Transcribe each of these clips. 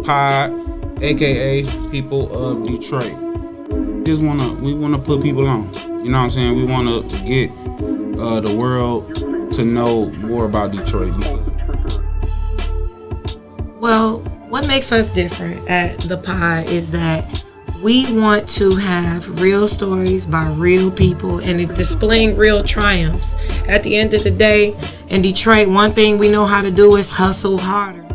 Pod, aka People of Detroit. We wanna put people on. You know what I'm saying? We wanna get the world to know more about Detroit. Well, what makes us different at the Pod is that we want to have real stories by real people and it displaying real triumphs. At the end of the day, in Detroit, one thing we know how to do is hustle harder.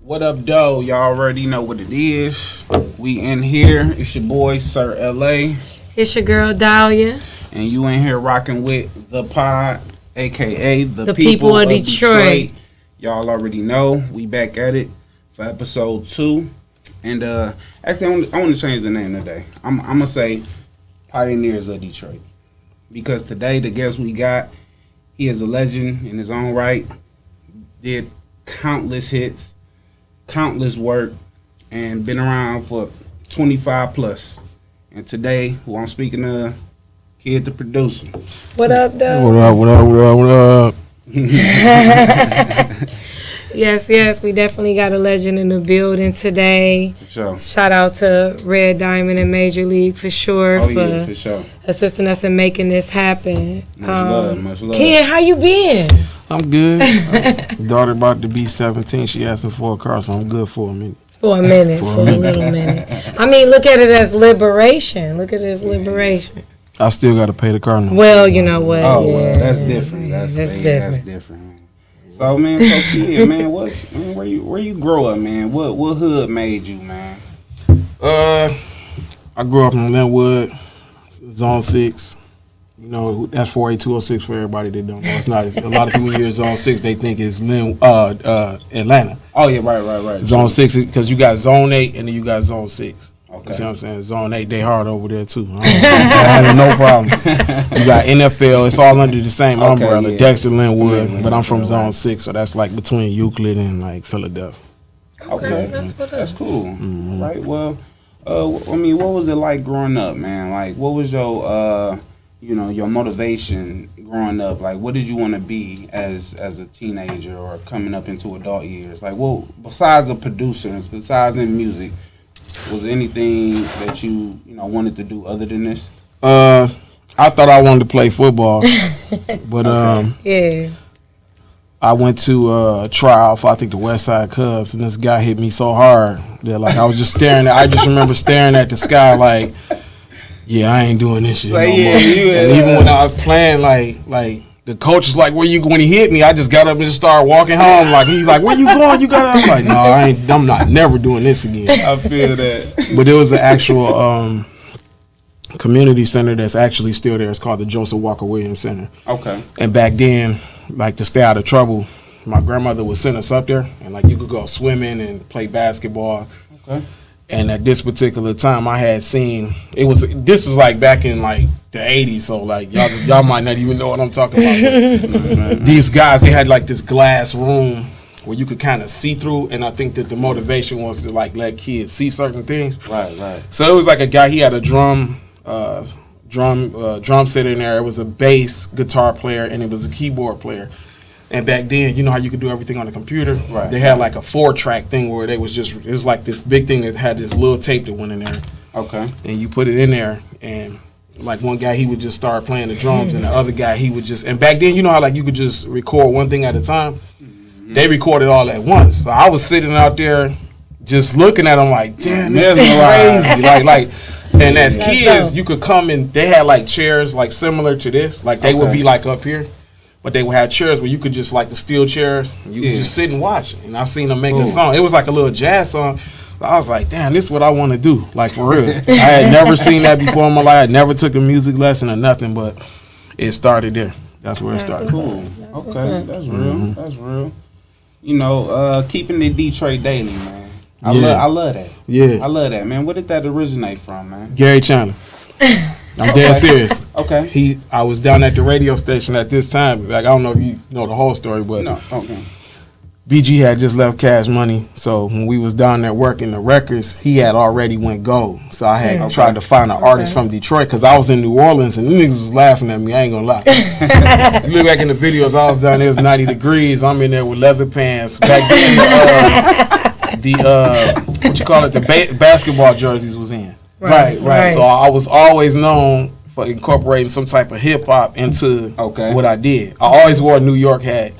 What up, though? Y'all already know what it is. We in here. It's your boy, Sir LA. It's your girl, Dahlia. And you in here rocking with the Pod, a.k.a. the people of Detroit. Y'all already know. We back at it for episode 2. And actually, I want to change the name today. I'm going to say Pioneers of Detroit. Because today, the guest we got, he is a legend in his own right. Did countless hits. Countless work, and been around for 25 plus. And today, who I'm speaking of, K.I.D. the producer. What up, though? What up? Yes, we definitely got a legend in the building today. For sure. Shout out to Red Diamond and Major League for sure For sure. assisting us in making this happen. Much love. Ken, how you been? I'm good. Daughter about to be 17. She asking for a car, so I'm good for a minute. For a minute, for a little minute. I mean, look at it as liberation. Look at it as liberation. I still got to pay the car now. Well, you know what? Oh, yeah. well, that's different. That's different. Man. So, man, Kid, man, where you grow up, man? What hood made you, man? I grew up in Linwood, Zone 6. You know, that's 48206 for everybody that don't know. It's not. A lot of people hear Zone 6, they think it's Atlanta. Oh, yeah, right. Zone 6, because you got Zone 8 and then you got Zone 6. Okay. You see what I'm saying? Zone 8, they hard over there, too. I have no problem. You got NFL, it's all under the same umbrella, yeah. Dexter, Linwood, but I'm from Zone 6, so that's like between Euclid and like Philadelphia. Okay. That's cool. Mm-hmm. Right, well, I mean, what was it like growing up, man? Like, what was your your motivation growing up? Like, what did you want to be as a teenager or coming up into adult years? Like, well, besides a producer and besides in music, was there anything that you wanted to do other than this? I thought I wanted to play football, but yeah. I went to a trial for I think the West Side Cubs, and this guy hit me so hard that like I was just staring. I just remember staring at the sky like. Yeah, I ain't doing this shit no more. And even when I was playing, like the coach was like, when he hit me, I just got up and just started walking home. Like he's like, where you going? You got I'm like, no, I'm not never doing this again. I feel that. But there was an actual community center that's actually still there. It's called the Joseph Walker Williams Center. Okay. And back then, like to stay out of trouble, my grandmother would send us up there, and like you could go swimming and play basketball. Okay. And at this particular time, I had seen this is like back in like the 80s, so like y'all might not even know what I'm talking about. These guys, they had like this glass room where you could kind of see through, and I think that the motivation was to like let kids see certain things. Right. So it was like a guy. He had a drum set in there. It was a bass guitar player, and it was a keyboard player. And back then, you know how you could do everything on the computer? Right. They had like a 4-track thing where it was like this big thing that had this little tape that went in there. Okay. And you put it in there, and like one guy, he would just start playing the drums, and the other guy, he would just, and back then, you know how like you could just record one thing at a time? Mm-hmm. They recorded all at once. So I was sitting out there just looking at them like, damn, this is crazy. like, and as kids, you could come and they had like chairs like similar to this. Like they would be like up here. But they would have chairs where you could just, like the steel chairs, you could just sit and watch it. And I seen them make a song. It was like a little jazz song. I was like, damn, this is what I want to do, like for real. I had never seen that before in my life. I never took a music lesson or nothing, but it started there. That's where it started. Cool. Okay, that's real. That's real. You know, keeping it Detroit daily, man. I love that. Yeah. I love that, man. Where did that originate from, man? Gary Chandler. I'm dead serious. Okay. I was down at the radio station at this time. Like, I don't know if you know the whole story, but No, okay. BG had just left Cash Money. So when we was down there working the records, he had already went gold. So I had tried to find an artist from Detroit because I was in New Orleans and them niggas was laughing at me. I ain't gonna lie. You look back in the videos, I was down there, it was 90 degrees. I'm in there with leather pants. Back then, what you call it, the basketball jerseys was in. Right. So I was always known for incorporating some type of hip hop into what I did. I always wore a New York hat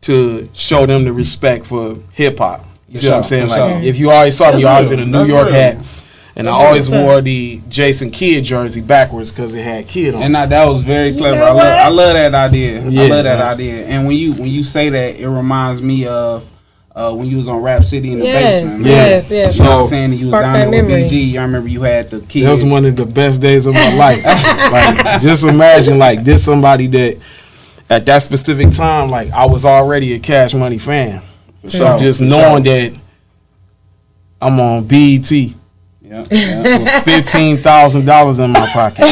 to show them the respect for hip hop. You see what I'm saying? Like, if you always saw me, I was in a New York hat, and I always wore the Jason Kidd jersey backwards because it had Kidd on. And that was very clever. I love that idea. I love that idea. And when you say that, it reminds me of when you was on Rap City in the basement. Yes. So I'm saying you was down there with BG. I remember you had the kid. That was one of the best days of my life. Like, just imagine, like, this somebody that at that specific time, like, I was already a Cash Money fan. So just knowing that I'm on BET. With $15,000 in my pocket.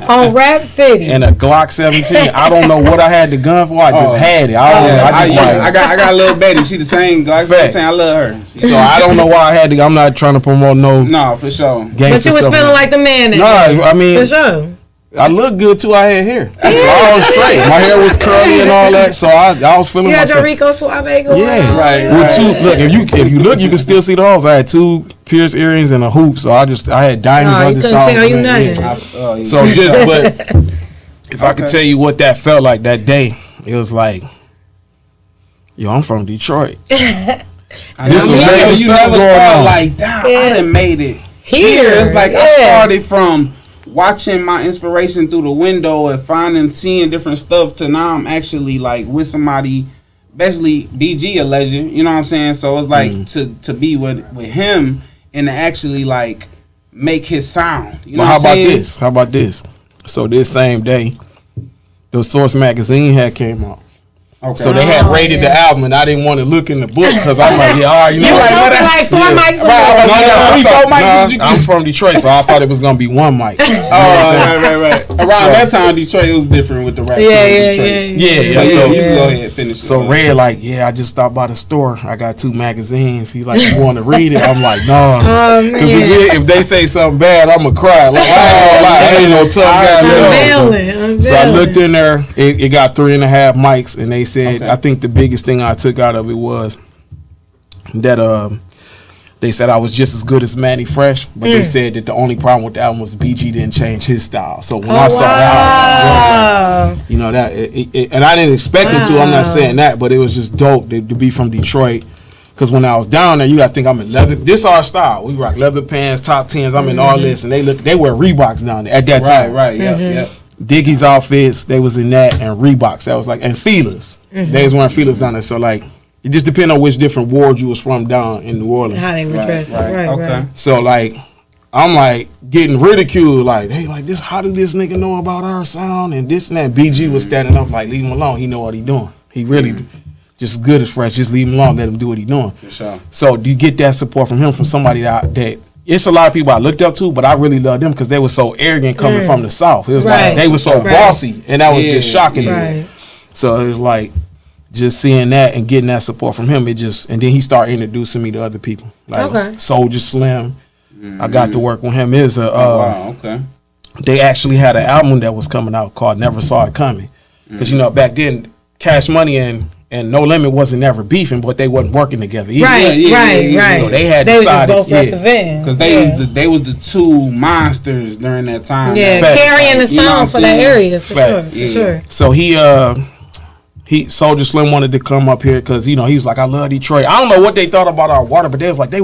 On Rap City. And a Glock 17. I don't know what I had the gun for. I just had it. I got a little Betty. She the same Glock 17. I love her. So I don't know why I had to. I'm not trying to promote no, for sure. But you was feeling like the man. No, I mean, for sure. I look good too. I had hair. I was straight. My hair was curly and all that, so I was feeling myself. You had your Rico Suave going on. Right. Look, if you look, you can still see the holes. I had 2 pierced earrings and a hoop, so I had diamonds on this. Couldn't tell you nothing. So but if I could tell you what that felt like that day, it was like, yo, I'm from Detroit. You never thought like, damn, I done made it here. It's like I started from watching my inspiration through the window and seeing different stuff to now I'm actually like with somebody, especially BG, a legend. You know what I'm saying? So it's like to be with him and to actually like make his sound. You know what I'm saying? How about this? So this same day, the Source magazine had came out. Okay. So they had rated the album, and I didn't want to look in the book because I'm like, you know, like 4 mics. I'm from Detroit, so I thought it was gonna be 1 mic. Right. Around that time, Detroit, it was different with the rap. Yeah. So you can go ahead, finish. So Red, like, I just stopped by the store. I got 2 magazines. He's like, you want to read it? I'm like, no. Because if they say something bad, I'm gonna cry. Like, I ain't no tough guy. So I looked in there. It got 3.5 mics, and they said, I think the biggest thing I took out of it was that they said I was just as good as Manny Fresh, but they said that the only problem with the album was BG didn't change his style. So when I saw that, you know, that and I didn't expect him to. I'm not saying that, but it was just dope to be from Detroit. Because when I was down there, you got to think I'm in leather. This our style. We rock leather pants, top 10s. I'm in all this, and they wear Reeboks down there at that time. Right. Yeah. Diggy's outfits, they was in that, and Reeboks. That was like, and Feelers. They was wearing Feelers down there. So like, it just depended on which different ward you was from down in New Orleans. How they were dressed. Right. So like, I'm like getting ridiculed. Like, hey, like this. How do this nigga know about our sound and this and that? BG was standing up like, leave him alone. He know what he doing. He really just good as Fresh. Just leave him alone. Let him do what he doing. For sure. So do you get that support from him, from somebody that it's a lot of people I looked up to, but I really love them because they were so arrogant coming from the South. It was like they were so bossy, and that was just shocking to me. So it was like just seeing that and getting that support from him. And then he started introducing me to other people, like Soulja Slim. I got to work with him. They actually had an album that was coming out called Never Saw It Coming, because you know back then Cash Money and No Limit wasn't never beefing, but they wasn't working together either. Right. So they had decided, both representing, because they was the 2 monsters during that time. Yeah, carrying the sound for that area for sure. So Soulja Slim wanted to come up here because, you know, he was like, I love Detroit. I don't know what they thought about our water, but they was like, they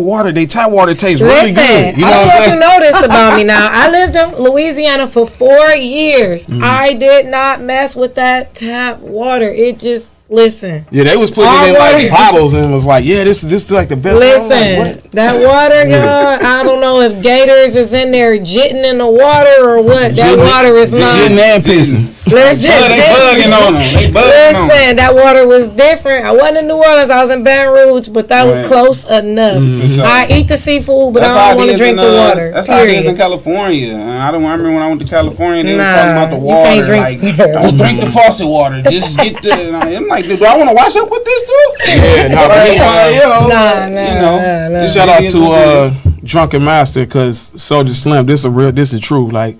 tap water tastes really good. You know what I'm saying? You know this about me now. I lived in Louisiana for 4 years. I did not mess with that tap water. It just, listen. Yeah, they was putting it in like bottles and was like, this is like the best. Listen, that water, y'all, I don't know if gators is in there jitting in the water or what. That water is not. Jitting and pissing. Listen, They bugging on them. They bugging on them. listen, that water was different. I wasn't in New Orleans. I was in Baton Rouge, but that was close enough. Sure. I eat the seafood, but That's I how don't it want to is drink in, the water. That's how it is in Period. California. I remember when I went to California, they were Nah, talking about the you water. can't drink Like, the water. don't drink the faucet water. Just get the. I'm like, do I want to wash up with this too? Yeah, no, but he, Nah. shout out to Drunken Master, because Soldier Slim, this is true. Like,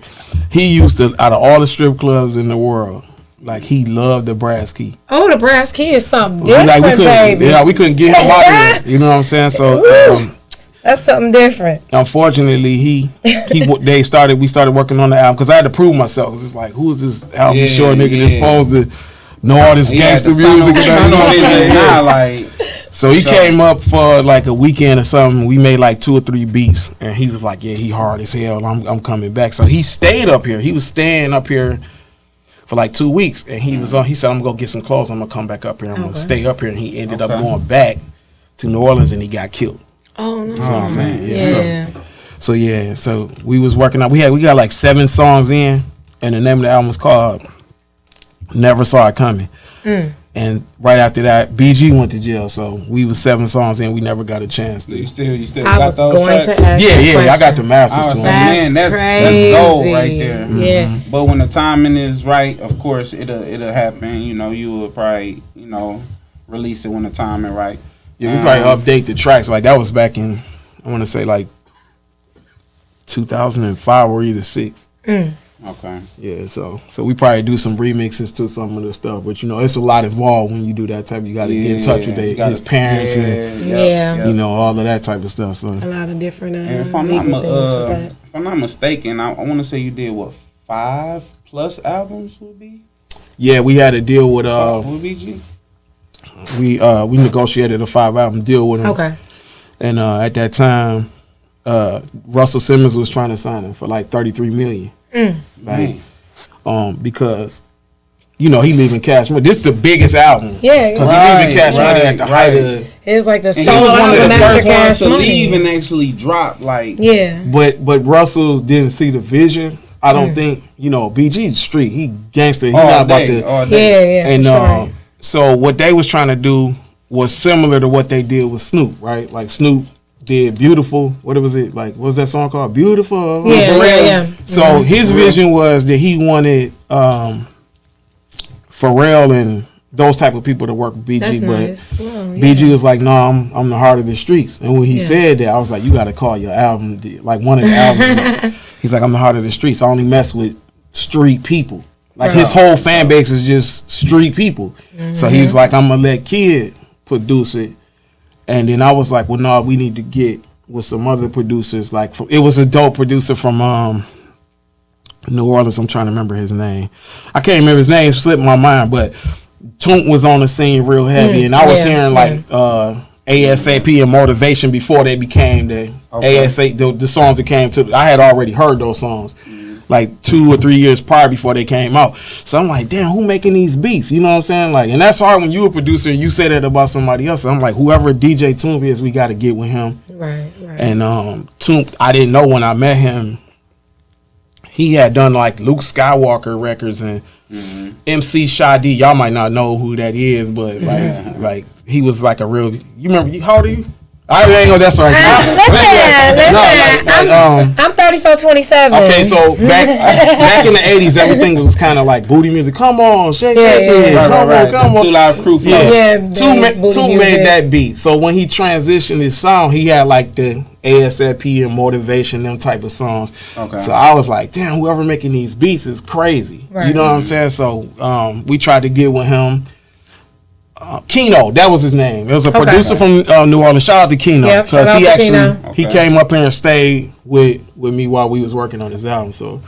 he used to, out of all the strip clubs in the world, like, he loved the Brass Key. Oh, the Brass Key is something different, baby. Yeah, we couldn't get him out of there. You know what I'm saying? So that's something different. unfortunately, we started working on the album, because I had to prove myself. It's like, who is this album short nigga that's supposed to know all this gangster music? So he came up for like a weekend or something. We made like 2 or 3 beats, and he was like, "Yeah, he hard as hell. I'm coming back." So he stayed up here. He was staying up here for like 2 weeks, and he was on. He said, "I'm gonna go get some clothes. I'm gonna come back up here. I'm gonna stay up here." And he ended up going back to New Orleans, and he got killed. Oh no! You know what I'm saying? Yeah. So we was working out. We got like 7 songs in, and the name of the album was called "Never Saw It Coming." And right after that, BG went to jail. So we was 7 songs in. We never got a chance to. You still I got was those going tracks? to ask Yeah. I got the masters I was to saying, them. man, that's crazy. gold right there. Yeah. But when the timing is right, of course it'll happen. You know, you will probably release it when the timing right. Yeah, we probably update the tracks. Like, that was back in, I want to say like 2005 or either 6. Okay. Yeah, so we probably do some remixes to some of the stuff, but it's a lot involved when you do that type. You got to get in touch with his parents and all of that type of stuff. So A lot of different and if I'm not mistaken, I want to say you did 5+ albums would be. Yeah, we had a deal with With BG. we negotiated a 5-album deal with him. Okay. And at that time, Russell Simmons was trying to sign him for like $33 million. Like, because he leaving Cash Money. This is the biggest album. Yeah, because he leaving Cash Money at the height of. It was like the And he solo was one of album the after first ones Cash to Money. leave and actually drop. Like, Yeah. But Russell didn't see the vision. I don't think BG's street. He gangster. He not about to. Yeah. And right. so what they was trying to do was similar to what they did with Snoop, right? Like, Snoop did Beautiful. What was it? Like, what was that song called? Beautiful. Yeah. So his vision was that he wanted Pharrell and those type of people to work with BG. That's but nice. Well, BG was like, "No, I'm the heart of the streets." And when he said that, I was like, "You got to call your album like one of the albums." He's like, "I'm the heart of the streets. I only mess with street people." Like, his whole fan base is just street people. So he was like, "I'm gonna let Kid produce it." And then I was like, "Well, no, we need to get with some other producers." Like, it was a dope producer from New Orleans. I'm trying to remember his name. I can't remember his name. It slipped my mind. But Toomp was on the scene real heavy, and I was hearing like ASAP and Motivation before they became the ASAP. The songs that came to. I had already heard those songs. Like 2 or 3 years prior before they came out. So I'm like, damn, who making these beats? You know what I'm saying? Like, and that's hard when you a producer and you say that about somebody else. I'm like, whoever DJ Toomp is, we got to get with him. Right. And Toomp, I didn't know when I met him, he had done like Luke Skywalker records and MC K.I.D. Y'all might not know who that is, but like he was like a real. You remember? How old are you? I ain't gonna. That's all right. Listen. I'm 34, 27. Okay, so back in the 80s, everything was kind of like booty music. Come on, shake it. Come on. Too Loud Crew flow. Toomp made that beat. So when he transitioned his song, he had like the ASAP and Motivation, them type of songs. Okay. So I was like, damn, whoever making these beats is crazy. Right. You know what I'm saying? So we tried to get with him. Keno, that was his name. It was a producer from New Orleans. Shout out to Keno, because he came up here and stayed with me while we was working on his album. So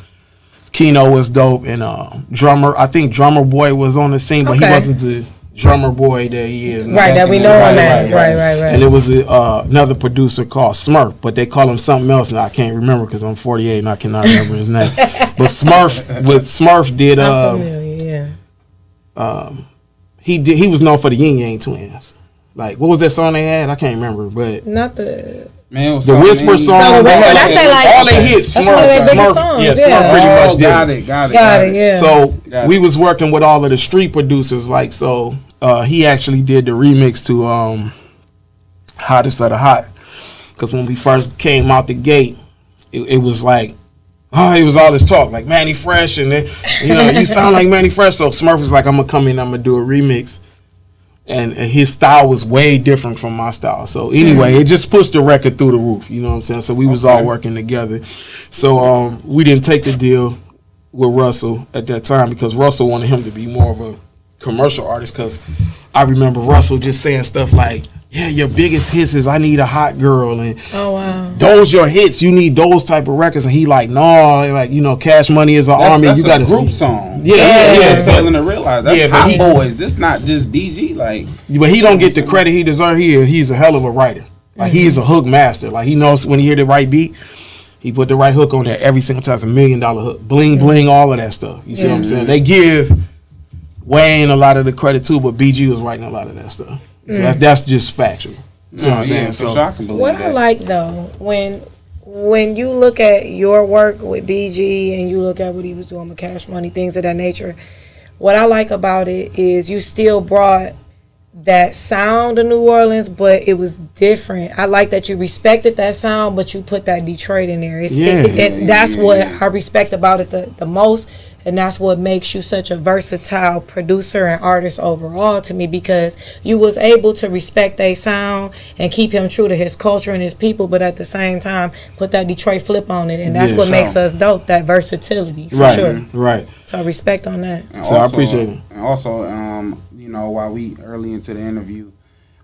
Keno was dope, and I think Drummer Boy was on the scene, but he wasn't the drummer boy that he is. Right, that we know him as. Right. And it was another producer called Smurf, but they call him something else now. I can't remember because I'm 48 and I cannot remember his name. But Smurf did. I'm familiar, yeah. He was known for the Yin Yang Twins. Like, what was that song they had? I can't remember, but not the Man, the Whisper song. No, They had that's they like all they hits. that's one of their biggest songs. Yeah, Yeah. Smurf pretty much did. Got it. Yeah. So we was working with all of the street producers, like so. He actually did the remix to "Hottest of the Hot," because when we first came out the gate, it was like, it was all this talk like Manny Fresh, and you sound like Manny Fresh. So Smurf was like, I'm gonna come in, I'm gonna do a remix, and his style was way different from my style. So anyway, it just pushed the record through the roof. You know what I'm saying? So we was all working together. So we didn't take the deal with Russell at that time because Russell wanted him to be more of a commercial artist, because I remember Russell just saying stuff like, yeah, your biggest hits is I Need a Hot Girl, and those your hits, you need those type of records. And he like, no, like, Cash Money is an army. That's you got a group song. Yeah. Failing to realize that's Hot Boys. This not just BG. Like, but he don't get the credit he deserves. He's a hell of a writer. Like he's a hook master. Like he knows when he hear the right beat, he put the right hook on there every single time. It's $1 million hook, bling bling, all of that stuff. You see what I'm saying? They give Wayne a lot of the credit too, but BG was writing a lot of that stuff. So that's just factual. You see what I'm saying? So sure, I can believe what that. I like though, when you look at your work with BG and you look at what he was doing with Cash Money, things of that nature, what I like about it is you still brought that sound of New Orleans, but it was different. I like that you respected that sound, but you put that Detroit in there. And that's what I respect about it the most, and that's what makes you such a versatile producer and artist overall to me, because you was able to respect their sound and keep him true to his culture and his people, but at the same time put that Detroit flip on it, and that's what makes us dope, that versatility, for sure. Right. So respect on that. And so I appreciate it. And also, while we early into the interview,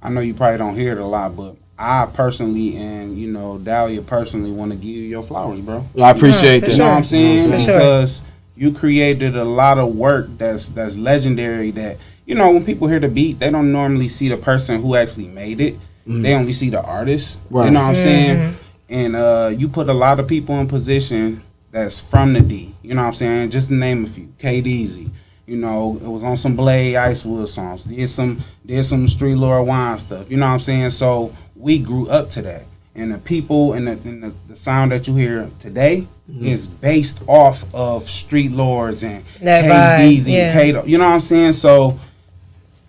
I know you probably don't hear it a lot, but I personally and Dahlia personally want to give you your flowers, bro. I appreciate that. You know what I'm saying? For sure. Because you created a lot of work that's legendary. That when people hear the beat, they don't normally see the person who actually made it. They only see the artist. Right. You know what I'm saying? And you put a lot of people in position that's from the D. You know what I'm saying? Just to name a few. K.I.D. It was on some Blade Icewood songs. Did some Street Lord Wine stuff. You know what I'm saying? So we grew up to that. And the people and the sound that you hear today is based off of Street Lords and K.I.D and K.I.D. You know what I'm saying? So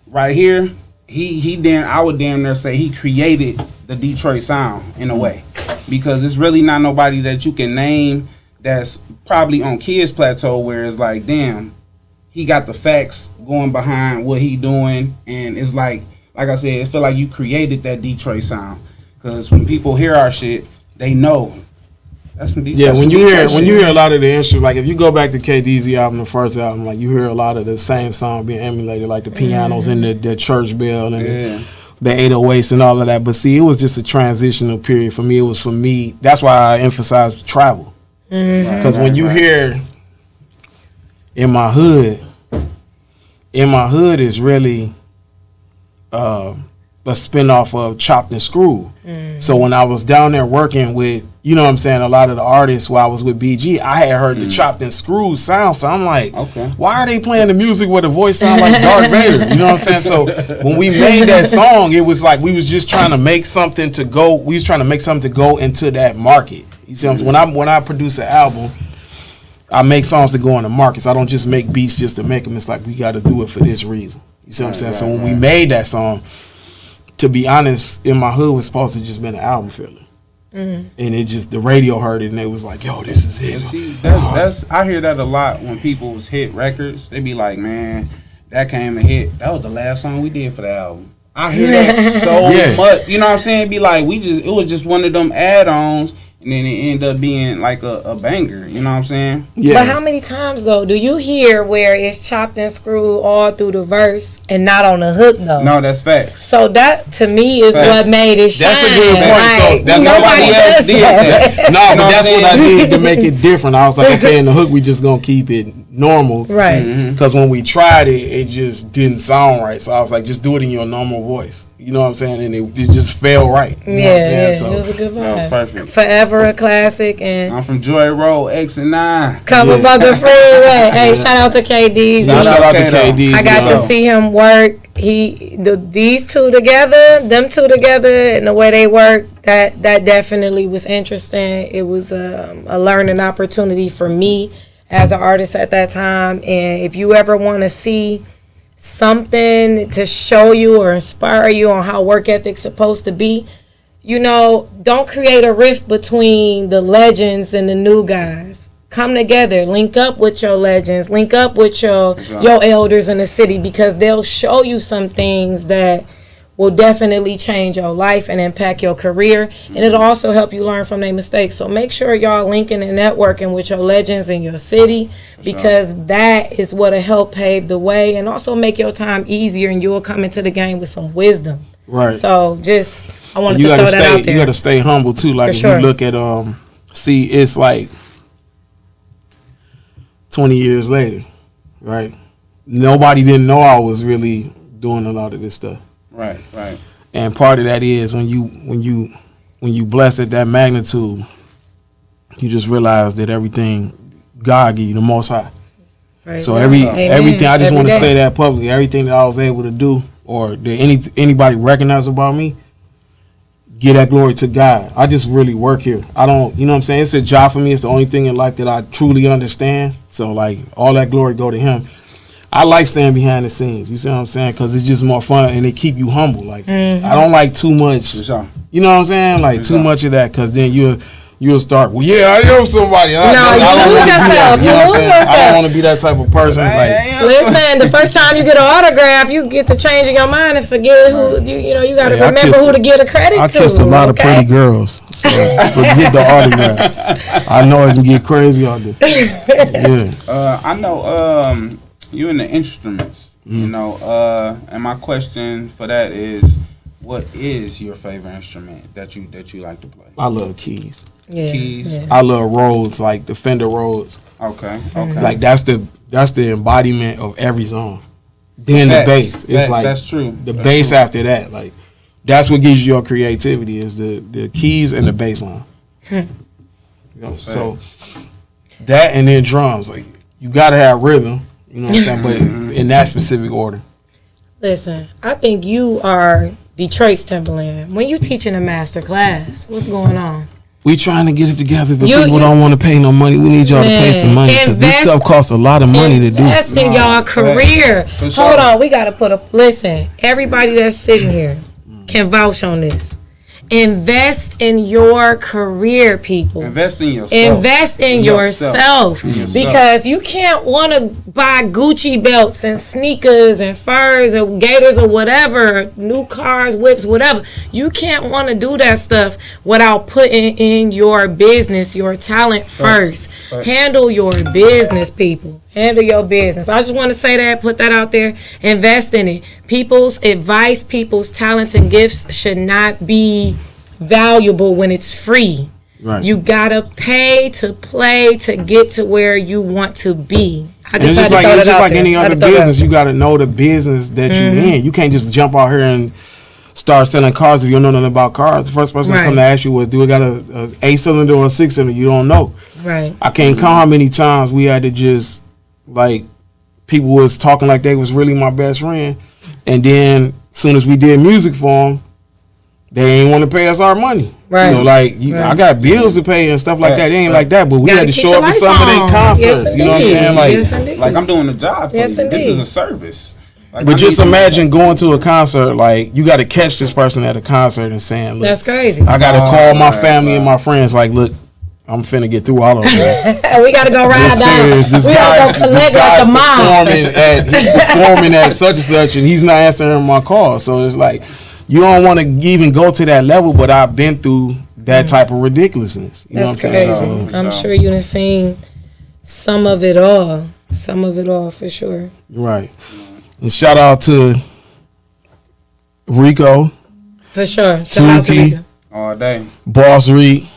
right here, I would damn near say he created the Detroit sound in a way, because it's really not nobody that you can name that's probably on Kid's plateau where it's like, damn, he got the facts going behind what he doing, and it's like I said, it feel like you created that Detroit sound, because when people hear our shit, they know that's some Detroit. Yeah, when you hear a lot of the instruments, like if you go back to K.I.D's album, the first album, like you hear a lot of the same song being emulated, like the pianos and the church bell and the 808s and all of that. But see, it was just a transitional period for me. It was for me. That's why I emphasize travel, because when you hear in my hood is really a spinoff of Chopped and Screwed. So when I was down there working with, a lot of the artists while I was with BG, I had heard the Chopped and Screwed sound. So I'm like, why are they playing the music where the voice sound like Darth Vader? You know what I'm saying? So when we made that song, it was like we was just trying to make something to go. We was trying to make something to go into that market. You see what I'm saying? When I produce an album, I make songs to go in the markets. I don't just make beats just to make them. It's like we got to do it for this reason. You see what I'm saying? So when we made that song, to be honest, In My Hood was supposed to just been an album filler. And it just, the radio heard it and they was like, yo, this is it. See, that's I hear that a lot when people hit records. They be like, man, that came and hit. That was the last song we did for the album. I hear that so much. You know what I'm saying? Be like, it was just one of them add-ons. And then it ended up being like a banger, you know what I'm saying? Yeah. But how many times though do you hear where it's chopped and screwed all through the verse and not on the hook though? No, that's facts. So that to me is what made it shine. That's a good point. Like, so that's nobody else did that. No, but that's what I did to make it different. I was like, okay, in the hook we just gonna keep it normal, right? Because when we tried it, it just didn't sound right. So I was like, just do it in your normal voice. You know what I'm saying? And it just fell right. You know what I'm saying? So it was a good vibe. That was perfect. Forever a classic. And I'm from Joy Road, X and 9. Come above the freeway. Hey, shout out to K.I.D. Shout out to K.I.D. I got to see him work these two together, them two together, and the way they work, that definitely was interesting. It was a learning opportunity for me as an artist at that time. And if you ever want to see something to show you or inspire you on how work ethic's supposed to be, don't create a rift between the legends and the new guys. Come together, link up with your legends, link up with your elders in the city, because they'll show you some things that will definitely change your life and impact your career, and it'll also help you learn from their mistakes. So make sure y'all linking and networking with your legends in your city, because that is what'll help pave the way and also make your time easier, and you'll come into the game with some wisdom. Right. So I wanted to throw that out there. You got to stay humble too. Like if you look at it's like 20 years later, right? Nobody didn't know I was really doing a lot of this stuff. Right. And part of that is when you bless at that magnitude, you just realize that everything God give you, the Most High. Right. So everything, I just want to say that publicly. Everything that I was able to do, or that anybody recognize about me, give that glory to God. I just really work here. I don't, you know what I'm saying? It's a job for me. It's the only thing in life that I truly understand. So like all that glory go to Him. I like staying behind the scenes. You see what I'm saying? Because it's just more fun and it keep you humble. Like I don't like too much. You know what I'm saying? Like too much of that, because then you'll start. Well, yeah, I am somebody. You lose yourself. I don't want to be that type of person. Listen, the first time you get an autograph, you get to change in your mind and forget who you got to remember who to give the credit to. I kissed a lot of pretty girls. So forget the autograph. I know it can get crazy out there. Yeah. I know you in the instruments, and my question for that is, what is your favorite instrument that you like to play? I love keys. Yeah, keys. Yeah. I love Rhodes, like the Fender Rhodes. Okay. Like that's the embodiment of every song. Then the bass. It's like that's true. The bass after that, like that's what gives you your creativity, is the keys and the bass line. So that, and then drums. Like you gotta have rhythm. You know what I'm saying? But in that specific order. Listen, I think you are Detroit's Timberland. When you teaching a master class, what's going on? We trying to get it together, but people don't want to pay no money. We need y'all to pay some money, because this stuff costs a lot of money to do. Invest in y'all career. Hold on, we got to listen, everybody that's sitting here can vouch on this. Invest in your career, people. Invest in yourself. Invest in yourself. Because you can't want to buy Gucci belts and sneakers and furs or gators or whatever, new cars, whips, whatever. You can't want to do that stuff without putting in your business, your talent first. Handle your business, people. Handle your business. I just want to say that, put that out there. Invest in it. People's advice, people's talents and gifts should not be valuable when it's free. Right. You gotta pay to play to get to where you want to be. It's just like any other business. You gotta know the business that you're in. You can't just jump out here and start selling cars if you don't know nothing about cars. The first person to come to ask you was, do it got a 8-cylinder or a 6-cylinder? You don't know. Right. I can't count how many times we had to just, like, people was talking like they was really my best friend, and then as soon as we did music for them, they ain't want to pay us our money. Right. So like, I got bills to pay and stuff like that. It ain't like that, but we had to show up to some of their concerts. You know what I'm saying? Like I'm doing a job for you. This is a service. Like, but just imagine going to a concert, like you got to catch this person at a concert and saying, look, that's crazy. I got to call my family and my friends, like, look, I'm finna get through all of them. We gotta go ride down. This guy's performing at such and such, and he's not answering my call. So it's like, you don't want to even go to that level, but I've been through that type of ridiculousness. You That's know what I'm crazy. saying? I'm sure you done seen some of it all. Some of it all, for sure. Right. And shout out to Rico. For sure. Shout out to Rico. All day. Boss Reed.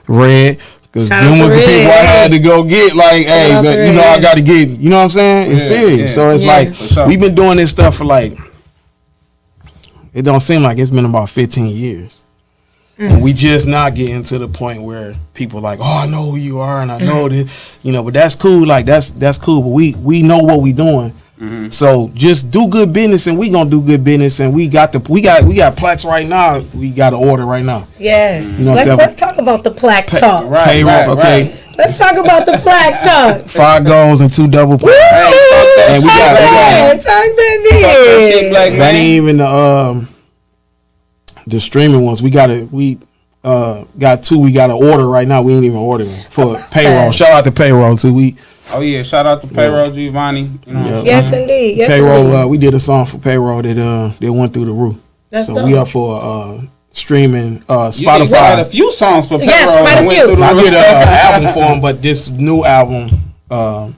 Red. Because them was the people I had to go get. Like, hey, but, you know, I got to get, you know what I'm saying? It's serious. Yeah. So it's like, we've been doing this stuff for like, it don't seem like it's been about 15 years. And we just not getting to the point where people like, oh, I know who you are and I know that, you know, but that's cool. Like, that's cool. But we know what we doing. So just do good business, and we gonna do good business, and we got plaques right now. We got an order right now. Yes. You know Let's talk about the plaque talk. Payroll, okay. Right. Let's talk about the plaque talk. 5 goals and 2 double plaques. Hey, And we got Talk that shit, big. black that man. ain't even the streaming ones. We got 2. We got an order right now. We ain't even ordering for payroll. Shout out to payroll too. Oh yeah, shout out to Payroll Giovanni. You know what I'm Yes, saying? indeed. Yes, Payroll. indeed. We did a song for payroll that went through the roof. That's So dope. we up for streaming You did quite a Spotify. few songs for Payroll. Yes, quite a that went few. through the I roof. did an album for him, but this new album. Now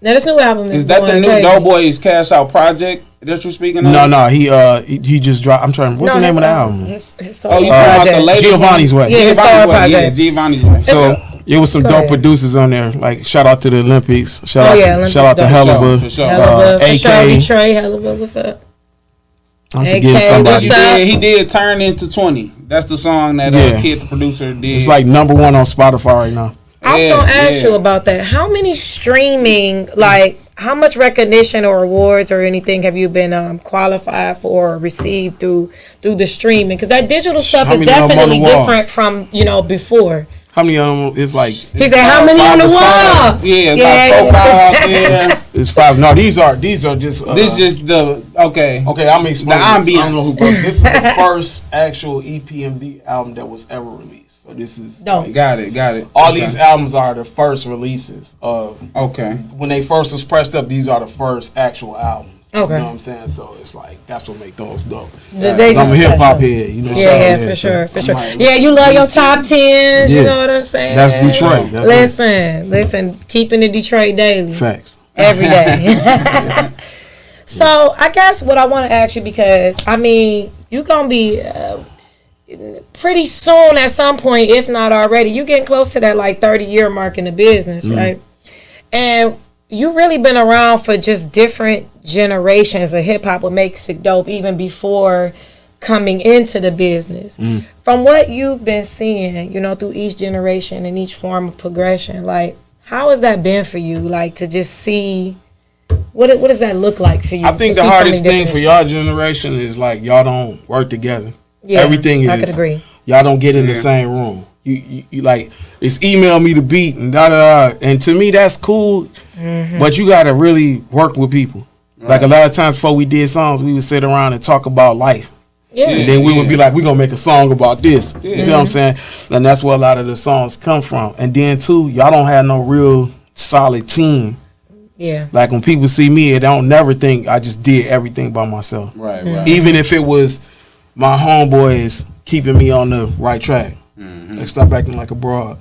this new album Is that the going new crazy. Doughboys Cash Out project that you're speaking of? No, he just dropped. I'm trying. What's the name of the album? His Oh, solo you talking about the project. latest Giovanni's one? Way. Yeah, his Giovanni's solo Way. Yeah, project. Giovanni's Way. So it was some Go dope ahead. producers on there. Like shout out to the Olympics. Shout Olympics shout out to dope. Helluva. For sure. Hella for sure, AK. Detroit, Hella, what's up? I'm AK, forgetting somebody. what's up? He did Turn Into 20. That's the song that Yeah. Kid the producer did. It's like #1 on Spotify right now. I was Yeah, gonna ask yeah. you about that. How many streaming, like, how much recognition or awards or anything have you been qualified for or received through the streaming? Because that digital stuff How is many of 'em on the definitely wall? different from How before. many of them? It's like He said, "How many on the wall?" Yeah, about 4 5 out there. it's 5. No, these are just. This just the okay. Okay, I'm explaining. The This. I don't know ambience. who broke. This is the first actual EPMD album that was ever released. So this is Dope. Got it. all Okay. these albums are the first releases of Okay. when they first was pressed up. These are the first actual albums. Okay. You know what I'm saying? So it's like that's what make those dope. They I'm just a hip hop special. head, you know. Yeah, so, for sure, for sure. like, Yeah, you love your top 10s, you Yeah. know what I'm saying? That's Detroit. That's Listen, keeping the Detroit daily. facts. Every day. So I guess what I want to ask you, because I mean, you're gonna be pretty soon at some point, if not already, you're getting close to that like 30-year mark in the business, right? And you really been around for just different generations of hip hop, what makes it dope, even before coming into the business. From what you've been seeing, you know, through each generation and each form of progression, like, how has that been for you? Like, to just see, what does that look like for you? I think to the see so hardest many thing for different- y'all generation is like y'all don't work together. Yeah, Everything I is. could agree. Y'all don't get in the Yeah. same room. You like it's email me the beat and da da da. And to me that's cool, but you gotta really work with people. Like a lot of times before we did songs, we would sit around and talk about life. Yeah. And then we would be like, we're gonna make a song about this. You see what I'm Mm-hmm. saying? And that's where a lot of the songs come from. And then too, y'all don't have no real solid team. Yeah. Like when people see me, they don't never think I just did everything by myself. Right, right. Even if it was my homeboys keeping me on the right track. Like, stop acting like a broad.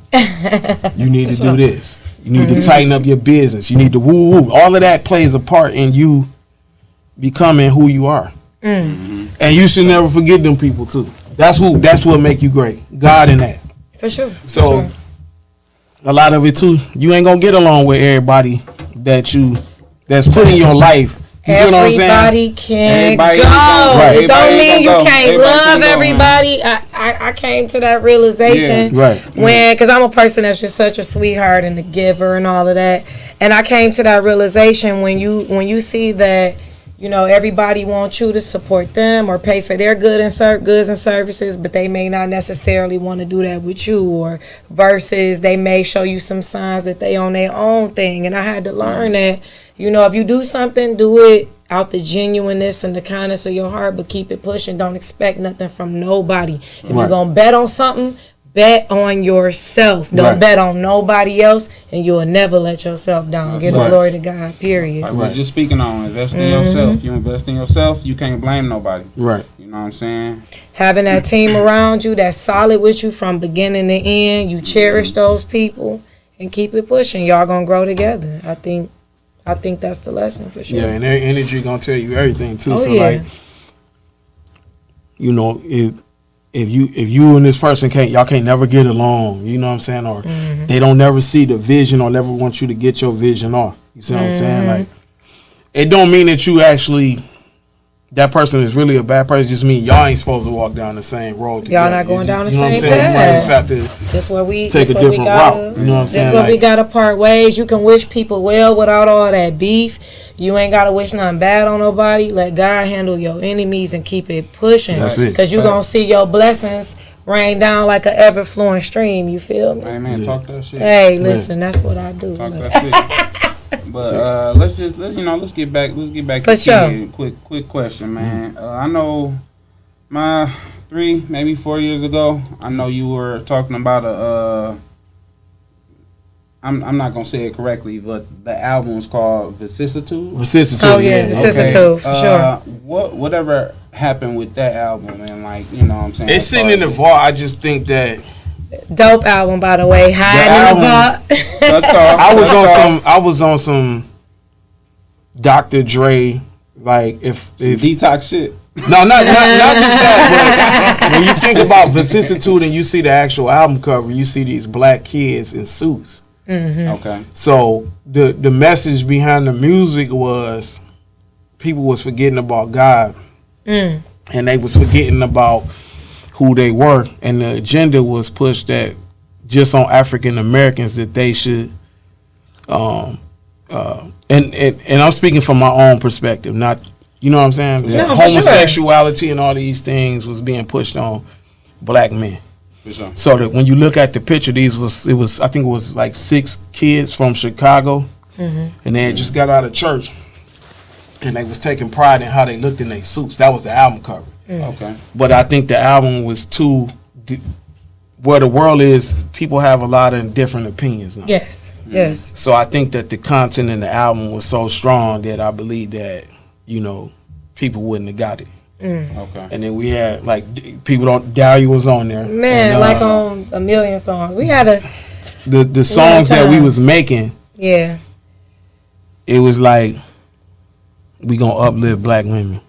You need to do this. You need to tighten up your business. You need to woo woo. All of that plays a part in you becoming who you are. And you should never forget them people too. That's what make you great. God in that. For sure. So a lot of it too, you ain't gonna get along with everybody that's put in your life. You see what I'm saying? Everybody can't Everybody go. ain't gonna go. It don't Everybody mean ain't you gonna go. can't Everybody love can't go, everybody. I came to that realization Right. when, because I'm a person that's just such a sweetheart and a giver and all of that. And I came to that realization when you see that, you know, everybody wants you to support them or pay for their goods and services, but they may not necessarily want to do that with you, or versus they may show you some signs that they on their own thing. And I had to learn that, you know, if you do something, do it out the genuineness and the kindness of your heart, but keep it pushing. Don't expect nothing from nobody. If you're going to bet on something, bet on yourself. Don't Right. bet on nobody else, and you'll never let yourself down. Give the right. glory to God, period. Like we're just speaking on invest in yourself. You invest in yourself, you can't blame nobody. Right. You know what I'm saying? Having that team around you that's solid with you from beginning to end, you cherish those people and keep it pushing. Y'all gonna grow together. I think that's the lesson for sure. Yeah, and their energy gonna tell you everything too. Oh, So yeah. like, you know, if you and this person y'all can't never get along, you know what I'm saying, or they don't never see the vision or never want you to get your vision off. You see what I'm saying? Like, it don't mean that you actually that person is really a bad person, just mean y'all ain't supposed to walk down the same road together. Y'all not going down the you know same what I'm saying? You might just have to That's where we take a different route. You know what I'm saying? That's where we gotta part ways. You can wish people well without all that beef. You ain't gotta wish nothing bad on nobody. Let God handle your enemies and keep it pushing. That's it. Because you gonna see your blessings rain down like an ever flowing stream. You feel me? Amen. Yeah. Talk that shit. Hey, listen, that's what I do. Talk that shit. But let's get back For to sure. you. Quick question, man. I know 3, maybe 4 years ago, I know you were talking about I'm not gonna say it correctly, but the album was called Vicissitude. Vicissitude. Oh yeah, Vicissitude for sure. Whatever happened with that album, and like, you know what I'm saying? It's sitting in the vault. I just think that Dope album, by the way. Hiding in the vault. I was on some Dr. Dre, like if detox shit. No, not just that. But when you think about Vicissitude and you see the actual album cover, you see these black kids in suits. Mm-hmm. Okay. So the message behind the music was people was forgetting about God, and they was forgetting about who they were, and the agenda was pushed that just on African Americans that they should, and I'm speaking from my own perspective, not, you know what I'm saying? No, homosexuality and all these things was being pushed on black men. Sure. So that when you look at the picture, I think it was like 6 kids from Chicago, and they had just got out of church, and they was taking pride in how they looked in their suits. That was the album cover. Okay. But I think the album was where the world is, people have a lot of different opinions now. Yes. So I think that the content in the album was so strong that I believe that, you know, people wouldn't have got it. Okay. And then we had like Daria was on there. Man, and, like on a million songs. We had the songs that we was making. Yeah. It was like, we gonna uplift black women.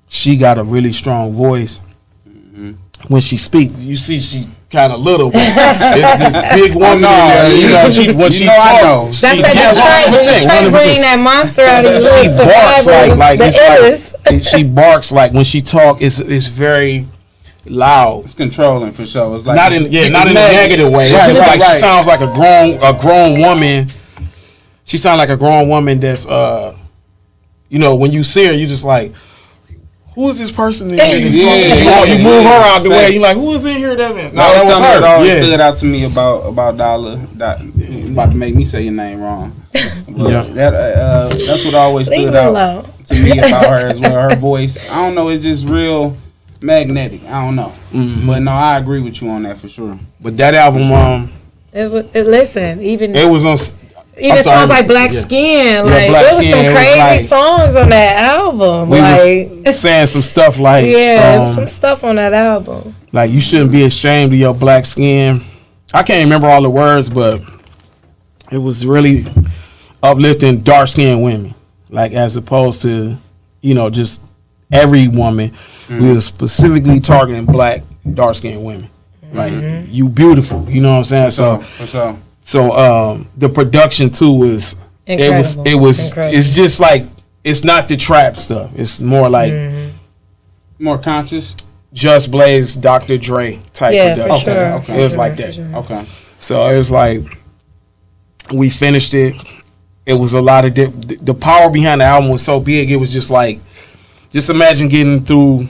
She got a really strong voice. When she speak, you see she kind of little, but it's this big woman in there. You know, when she talks, that's Detroit bringing that monster out of you. She barks like it's like she barks like when she talk. It's very loud. It's controlling for sure. It's like not in a negative way. It's just like she sounds like a grown woman. She sounds like a grown woman that's you know, when you see her, you just like, who is this person in here? You move her out the way. You like, who is in here? That was her. That always stood out to me about Dollar. About to make me say your name wrong. But that's what always stood out to me about her as well. Her voice. I don't know. It's just real magnetic. I don't know. But no, I agree with you on that for sure. But that album, listen, even it was on. Even songs like Black Skin, like there was some crazy songs on that album. We like was saying some stuff like there was some stuff on that album. Like, you shouldn't be ashamed of your black skin. I can't remember all the words, but it was really uplifting dark skinned women, like as opposed to, you know, just every woman. We were specifically targeting black dark skinned women. Like, you beautiful, you know what I'm saying? For sure. So the production too was incredible. It's just like, it's not the trap stuff. It's more like more conscious. Just Blaze, Dr. Dre type production. For sure. Okay. It was like that. Sure. Okay. So it was like, we finished it. It was a lot of the power behind the album was so big. It was just like, just imagine getting through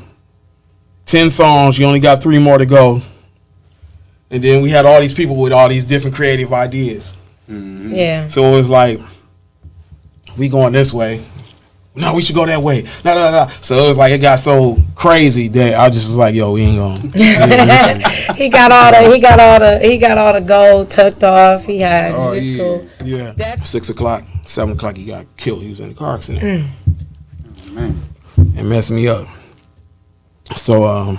10 songs. You only got 3 more to go. And then we had all these people with all these different creative ideas. Yeah. So it was like, we going this way. No, we should go that way. No. So it was like, it got so crazy that I just was like, yo, we ain't going. He got all the gold tucked off. He had it's cool. Yeah. 6 o'clock, 7 o'clock, he got killed. He was in the car accident. Man. It messed me up. So